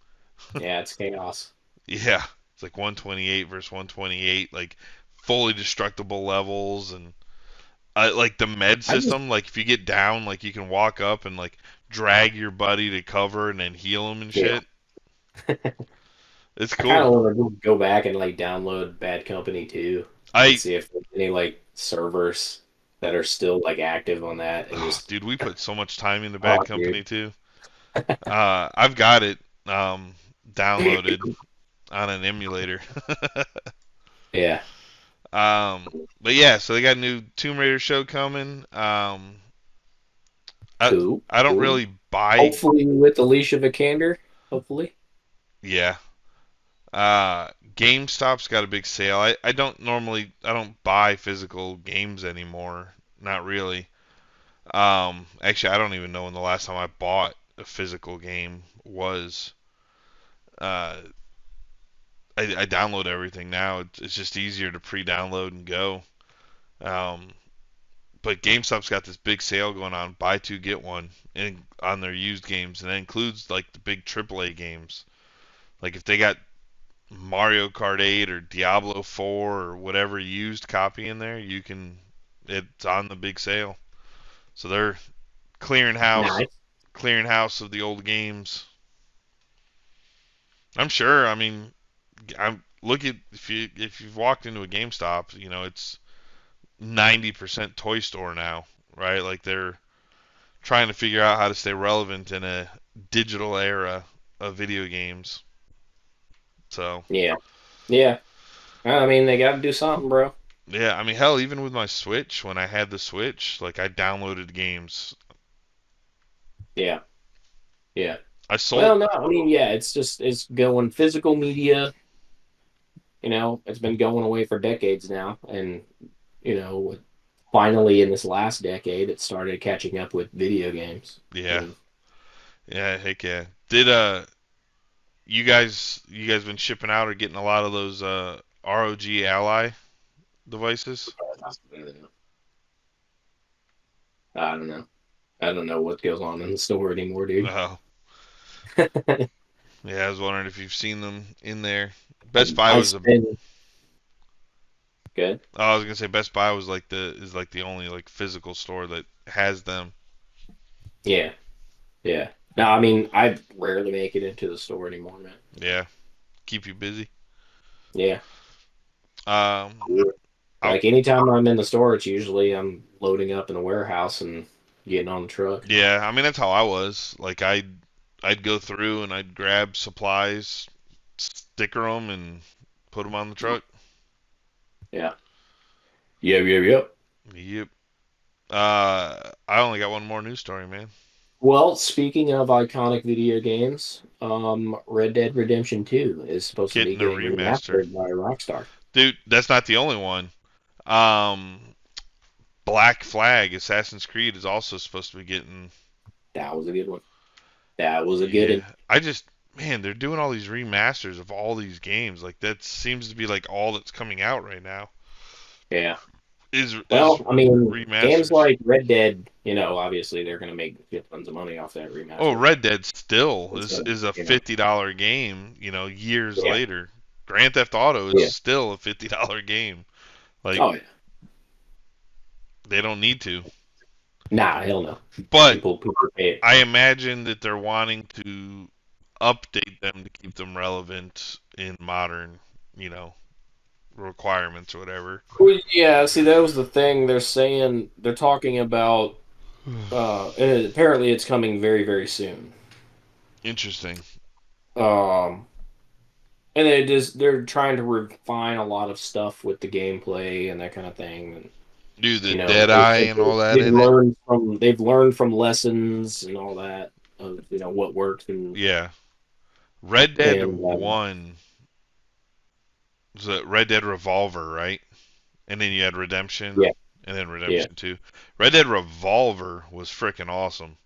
Speaker 12: Yeah, it's chaos.
Speaker 11: Yeah, it's like 128 versus 128, like fully destructible levels, and like the med system. Like if you get down, like you can walk up and like drag your buddy to cover and then heal him and shit. It's cool.
Speaker 12: I kind of want to go back and like download Bad Company 2. See if there's any like servers that are still like active on that. And just...
Speaker 11: Dude, we put so much time into Bad Company too. I've got it downloaded on an emulator.
Speaker 12: Yeah.
Speaker 11: But yeah, so they got a new Tomb Raider show coming.
Speaker 12: Cool.
Speaker 11: I don't
Speaker 12: cool.
Speaker 11: really buy.
Speaker 12: Hopefully with the leash of a candor. Hopefully.
Speaker 11: Yeah. GameStop's got a big sale. I don't buy physical games anymore. Not really. Actually, I don't even know when the last time I bought a physical game was. I download everything now. It's just easier to pre-download and go. But GameStop's got this big sale going on, buy two get one, on their used games, and that includes like the big AAA games. Like if they got Mario Kart 8 or Diablo 4 or whatever used copy in there, it's on the big sale. So they're clearing house of the old games. I'm sure. I mean, if you've walked into a GameStop, it's 90% toy store now, right? Like they're trying to figure out how to stay relevant in a digital era of video games. So
Speaker 12: yeah. I mean, they got to do something, bro.
Speaker 11: Yeah, I mean, hell, even with my Switch, when I had the Switch, like I downloaded games.
Speaker 12: Yeah.
Speaker 11: I sold.
Speaker 12: Well, no, I mean, yeah, it's going physical media. It's been going away for decades now, and finally in this last decade, it started catching up with video games.
Speaker 11: Yeah. Yeah, heck yeah. Did you guys been shipping out or getting a lot of those ROG Ally devices?
Speaker 12: I don't know. I don't know what goes on in the store anymore, dude.
Speaker 11: Oh. Yeah, I was wondering if you've seen them in there. Best Buy was
Speaker 12: good.
Speaker 11: Oh, I was gonna say Best Buy was the only like physical store that has them.
Speaker 12: Yeah. No, I mean, I rarely make it into the store anymore, man.
Speaker 11: Yeah, keep you busy.
Speaker 12: Yeah.
Speaker 11: Like
Speaker 12: anytime I'm in the store, it's usually I'm loading up in a warehouse and getting on the truck.
Speaker 11: Yeah, I mean that's how I was. Like I'd go through and I'd grab supplies, sticker them, and put them on the truck.
Speaker 12: Yeah. Yep.
Speaker 11: I only got one more news story, man.
Speaker 12: Well, speaking of iconic video games, Red Dead Redemption 2 is supposed to be getting remastered by Rockstar.
Speaker 11: Dude, that's not the only one. Black Flag, Assassin's Creed, is also supposed to be getting.
Speaker 12: That was a good one. That was a good one.
Speaker 11: Man, they're doing all these remasters of all these games. Like that seems to be like all that's coming out right now.
Speaker 12: Yeah.
Speaker 11: I
Speaker 12: mean,
Speaker 11: remasters.
Speaker 12: Games like Red Dead, obviously they're going to make tons of money off that remaster.
Speaker 11: Oh, Red Dead still is a $50 game, years later. Grand Theft Auto is still a $50 game. Like, they don't need to.
Speaker 12: Nah, hell no.
Speaker 11: But
Speaker 12: people pay it.
Speaker 11: I imagine that they're wanting to update them to keep them relevant in modern, requirements or whatever.
Speaker 12: Well, yeah, see, that was the thing. They're talking about, and apparently it's coming very, very soon.
Speaker 11: Interesting.
Speaker 12: And they're trying to refine a lot of stuff with the gameplay and that kind of thing. And,
Speaker 11: do the Deadeye and all that.
Speaker 12: They've learned from lessons and all that of what works. And
Speaker 11: Red Dead 1 was a Red Dead Revolver, right? And then you had Redemption.
Speaker 12: Yeah.
Speaker 11: And then Redemption 2. Red Dead Revolver was freaking awesome.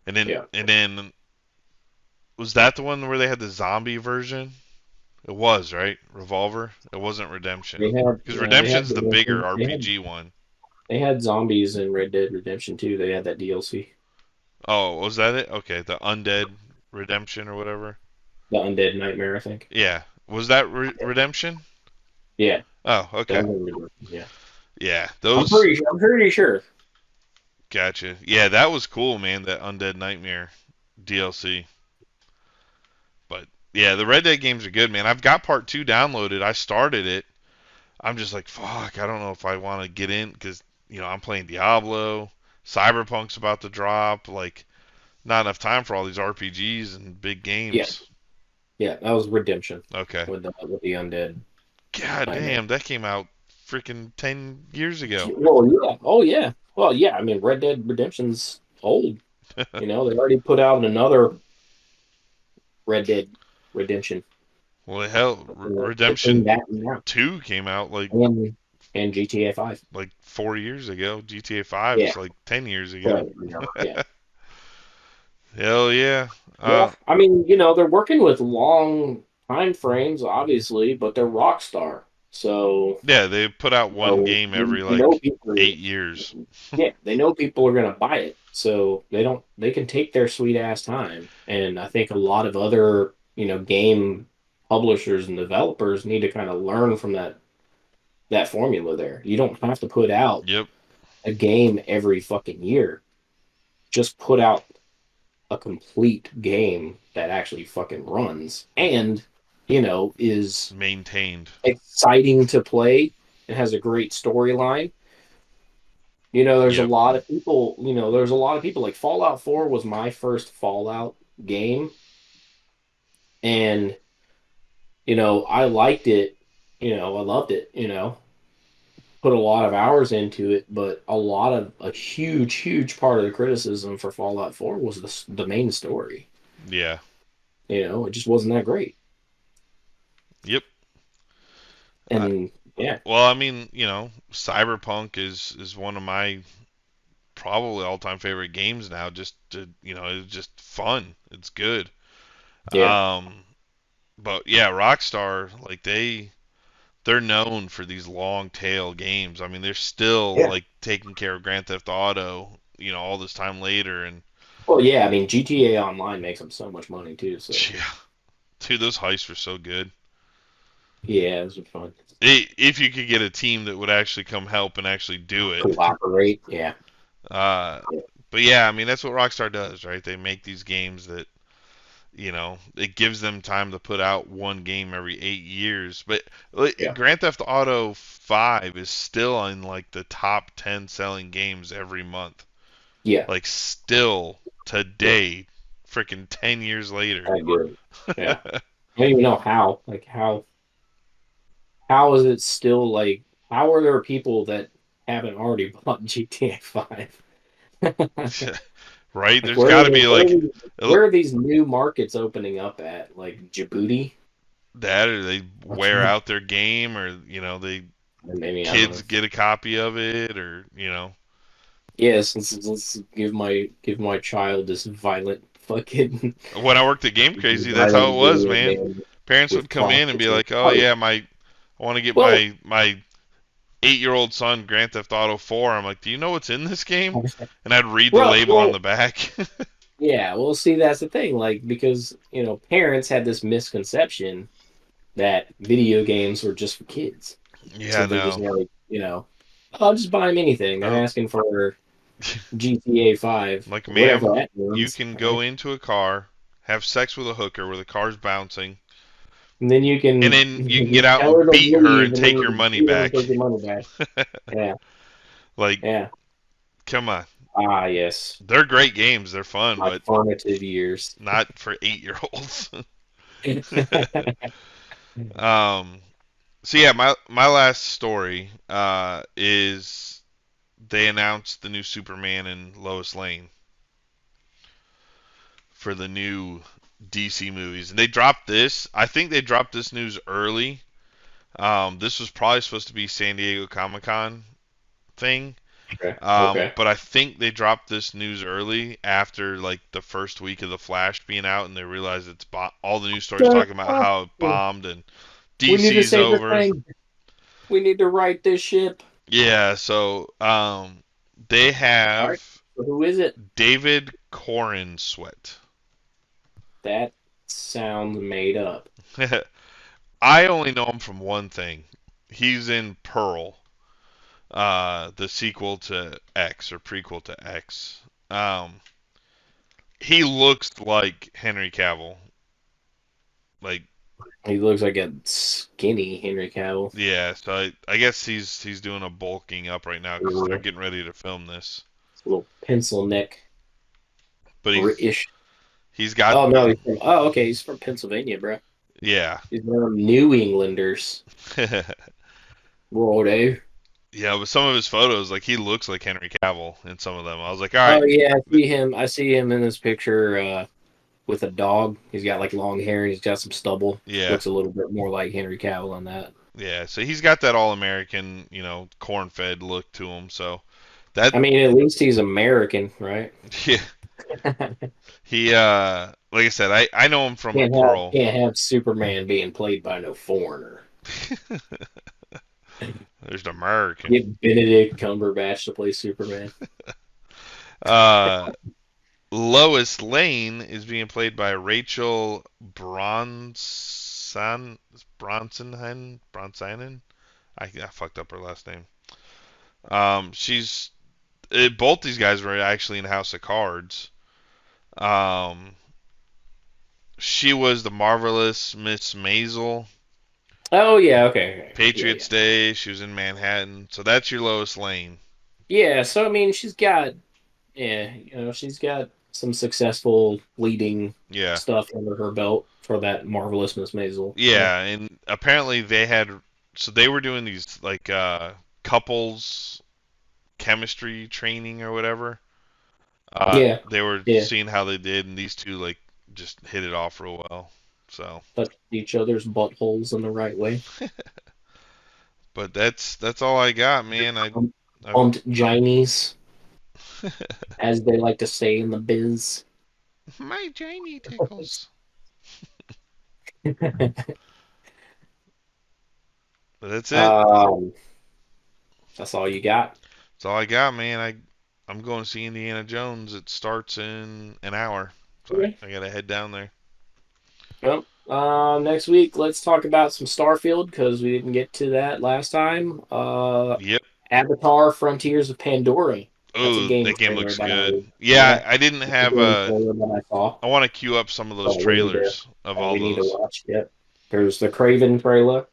Speaker 11: And then was that the one where they had the zombie version? It was, right? Revolver? It wasn't Redemption. Because Redemption's the bigger RPG one.
Speaker 12: They had zombies in Red Dead Redemption 2. They had that DLC.
Speaker 11: Oh, was that it? Okay, the Undead Redemption or whatever?
Speaker 12: The Undead Nightmare, I think.
Speaker 11: Yeah. Was that Redemption?
Speaker 12: Yeah.
Speaker 11: Oh, okay.
Speaker 12: Yeah.
Speaker 11: Yeah, those.
Speaker 12: I'm pretty sure.
Speaker 11: Gotcha. Yeah, that was cool, man. That Undead Nightmare DLC. But yeah, the Red Dead games are good, man. I've got Part 2 downloaded. I started it. I'm just like, fuck. I don't know if I want to get in because I'm playing Diablo. Cyberpunk's about to drop. Like, not enough time for all these RPGs and big games.
Speaker 12: Yeah, that was Redemption.
Speaker 11: Okay.
Speaker 12: With the Undead.
Speaker 11: God damn, that came out freaking 10 years ago.
Speaker 12: Well, yeah. Oh, yeah. Well, yeah. I mean, Red Dead Redemption's old. They already put out another Red Dead Redemption.
Speaker 11: Well, hell,
Speaker 12: They're doing
Speaker 11: Redemption
Speaker 12: that now.
Speaker 11: 2 came out
Speaker 12: And GTA 5.
Speaker 11: like 4 years ago. GTA 5
Speaker 12: Yeah.
Speaker 11: is like 10 years ago.
Speaker 12: Yeah.
Speaker 11: Hell yeah.
Speaker 12: Yeah. I mean, they're working with long time frames, obviously, but they're Rockstar. So
Speaker 11: Yeah, they put out one game every like
Speaker 12: people,
Speaker 11: 8 years.
Speaker 12: Yeah, they know people are going to buy it. So they can take their sweet ass time. And I think a lot of other, game publishers and developers need to kind of learn from that formula there. You don't have to put out a game every fucking year. Just put out a complete game that actually fucking runs and, is
Speaker 11: maintained,
Speaker 12: exciting to play, and has a great storyline. There's a lot of people, like Fallout 4 was my first Fallout game. And, I liked it, I loved it, put a lot of hours into it, but a huge part of the criticism for Fallout 4 was the main story.
Speaker 11: Yeah.
Speaker 12: It just wasn't that great.
Speaker 11: Yep.
Speaker 12: And yeah.
Speaker 11: Well, I mean, Cyberpunk is one of my probably all-time favorite games now. Just it's just fun. It's good.
Speaker 12: Yeah.
Speaker 11: But yeah, Rockstar, like they're known for these long tail games. I mean, they're still like taking care of Grand Theft Auto, all this time later. And
Speaker 12: well, yeah, I mean, GTA Online makes them so much money too. So
Speaker 11: yeah, dude, those heists were so good.
Speaker 12: Yeah, those were fun.
Speaker 11: If you could get a team that would actually come help and actually do it,
Speaker 12: cooperate, yeah.
Speaker 11: But yeah, I mean, that's what Rockstar does, right? They make these games that it gives them time to put out one game every 8 years. But Grand Theft Auto 5 is still in like the top 10 selling games every month.
Speaker 12: Yeah.
Speaker 11: Like still today, freaking 10 years later.
Speaker 12: I agree. Yeah. I don't even know how. Like how is it still like? How are there people that haven't already bought GTA 5?
Speaker 11: Right? There's got to be like...
Speaker 12: Where are these new markets opening up at? Like Djibouti?
Speaker 11: That, or they wear out their game, or, kids get a copy of it, or,
Speaker 12: Yes, let's give my child this violent fucking...
Speaker 11: When I worked at Game Crazy, that's how it was, man. Parents would come in and be like, oh, yeah, I want to get my 8-year-old son Grand Theft Auto 4. I'm like, do you know what's in this game? And I'd read the label on the back.
Speaker 12: Yeah, well, see, that's the thing. Like, because, parents had this misconception that video games were just for kids.
Speaker 11: Yeah,
Speaker 12: so they just like, I'll just buy them anything. They're asking for GTA 5.
Speaker 11: Like, ma'am, you can go into a car, have sex with a hooker where the car's bouncing.
Speaker 12: And then you can
Speaker 11: get out and beat her and take your money back.
Speaker 12: Yeah.
Speaker 11: Like, yeah. Come on.
Speaker 12: Ah, yes.
Speaker 11: They're great games. They're fun,
Speaker 12: my
Speaker 11: but
Speaker 12: formative years.
Speaker 11: Not for 8-year-olds. So yeah, my last story is they announced the new Superman and Lois Lane for the new DC movies, and they dropped this. I think they dropped this news early. This was probably supposed to be San Diego Comic-Con thing.
Speaker 12: Okay.
Speaker 11: But I think they dropped this news early after like the first week of The Flash being out, and they realized it's all the news stories talking about how it bombed and DC's over.
Speaker 12: We need to right this ship.
Speaker 11: Yeah, so they have.
Speaker 12: Right. So who is it?
Speaker 11: David Corenswet.
Speaker 12: That sounds made up.
Speaker 11: I only know him from one thing. He's in Pearl, the sequel to X or prequel to X. He looks like Henry Cavill. Like,
Speaker 12: he looks like a skinny Henry Cavill.
Speaker 11: Yeah, so I guess he's doing a bulking up right now because they're getting ready to film this.
Speaker 12: A little pencil neck.
Speaker 11: But he's got.
Speaker 12: Oh no! Okay. He's from Pennsylvania, bro.
Speaker 11: Yeah.
Speaker 12: He's one of them New Englanders. Righto.
Speaker 11: Yeah, but some of his photos, like he looks like Henry Cavill in some of them. I was like, all right.
Speaker 12: Oh yeah, I see him in this picture with a dog. He's got like long hair. He's got some stubble.
Speaker 11: Yeah.
Speaker 12: Looks a little bit more like Henry Cavill on that.
Speaker 11: Yeah, so he's got that all-American, corn-fed look to him. So that.
Speaker 12: I mean, at least he's American, right?
Speaker 11: Yeah. He, like I said, I know him from Pearl.
Speaker 12: Can't have Superman being played by no foreigner.
Speaker 11: There's the American.
Speaker 12: Get Benedict Cumberbatch to play Superman.
Speaker 11: Lois Lane is being played by Rachel Bronsonen. I fucked up her last name. Both these guys were actually in House of Cards. She was the marvelous Miss Maisel.
Speaker 12: Oh yeah, okay.
Speaker 11: Patriots Day. She was in Manhattan. So that's your Lois Lane.
Speaker 12: Yeah, so I mean, she's got some successful leading stuff under her belt for that marvelous Miss Maisel.
Speaker 11: Yeah, and apparently they were doing these like couples chemistry training or whatever. They were seeing how they did, and these two like just hit it off real well. So
Speaker 12: touch each other's buttholes in the right way.
Speaker 11: But that's all I got, man. I
Speaker 12: pumped Ginies, as they like to say in the biz.
Speaker 11: My Giny tickles. But that's it.
Speaker 12: That's all you got?
Speaker 11: That's all I got, man. I'm going to see Indiana Jones. It starts in an hour. So I got to head down there.
Speaker 12: Well, next week, let's talk about some Starfield, because we didn't get to that last time.
Speaker 11: Yep.
Speaker 12: Avatar Frontiers of Pandora.
Speaker 11: Oh, that game looks good. I didn't have I want to queue up some of those trailers of all those. We need to
Speaker 12: watch. Yep. There's the Kraven trailer.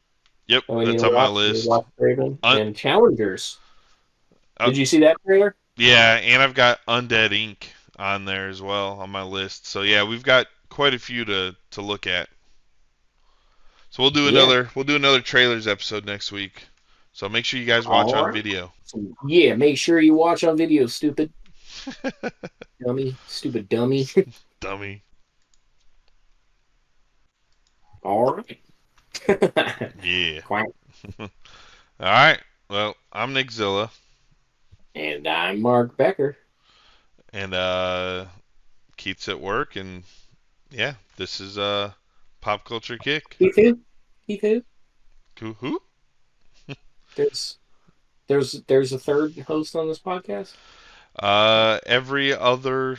Speaker 11: Yep, that's on my list.
Speaker 12: Kraven. And Challengers. Did you see that trailer?
Speaker 11: Yeah, and I've got Undead Inc. on there as well on my list. So yeah, we've got quite a few to look at. So we'll do another trailers episode next week. So make sure you guys watch on video.
Speaker 12: Yeah, make sure you watch on video, stupid. Dummy. Stupid dummy.
Speaker 11: Dummy.
Speaker 12: All right.
Speaker 11: Yeah. All right. Well, I'm Nick Zilla.
Speaker 12: And I'm Mark Becker.
Speaker 11: And Keith's at work, and yeah, this is Pop Culture Kick.
Speaker 12: Keith who?
Speaker 11: Who?
Speaker 12: There's a third host on this podcast?
Speaker 11: Every other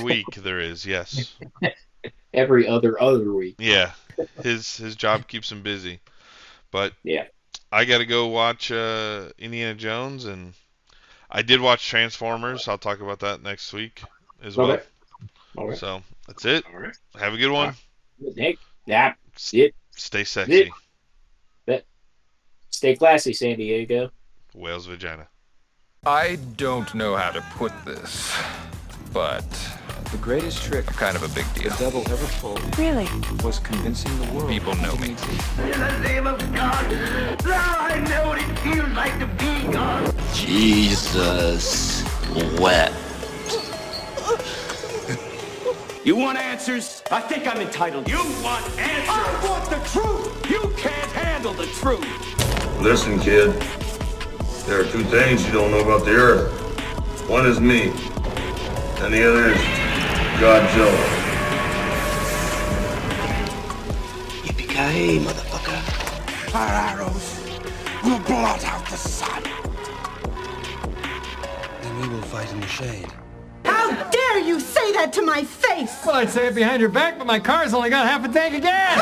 Speaker 11: week there is, yes.
Speaker 12: Every other week.
Speaker 11: Yeah. His job keeps him busy. But
Speaker 12: yeah.
Speaker 11: I got to go watch Indiana Jones, and I did watch Transformers. I'll talk about that next week as well.
Speaker 12: Okay.
Speaker 11: So that's it.
Speaker 12: All right.
Speaker 11: Have a good one. Stay sexy.
Speaker 12: Stay classy, San Diego.
Speaker 11: Whale's vagina.
Speaker 13: I don't know how to put this, but
Speaker 4: The greatest trick,
Speaker 13: kind of a big deal.
Speaker 4: the devil ever pulled,
Speaker 14: Really?
Speaker 4: was convincing the world.
Speaker 13: People know me.
Speaker 3: In the name of God, now I know what it feels like to be God.
Speaker 2: Jesus wept.
Speaker 3: You want answers? I think I'm entitled. You want answers? I want the truth. You can't handle the truth.
Speaker 15: Listen, kid. There are two things you don't know about the Earth. One is me, and the other is Godzilla.
Speaker 2: Yippee-ki-yay, motherfucker.
Speaker 3: Our arrows will blot out the sun.
Speaker 4: Then we will fight in the shade.
Speaker 14: How dare you say that to my face?
Speaker 16: Well, I'd say it behind your back, but my car's only got half a tank again.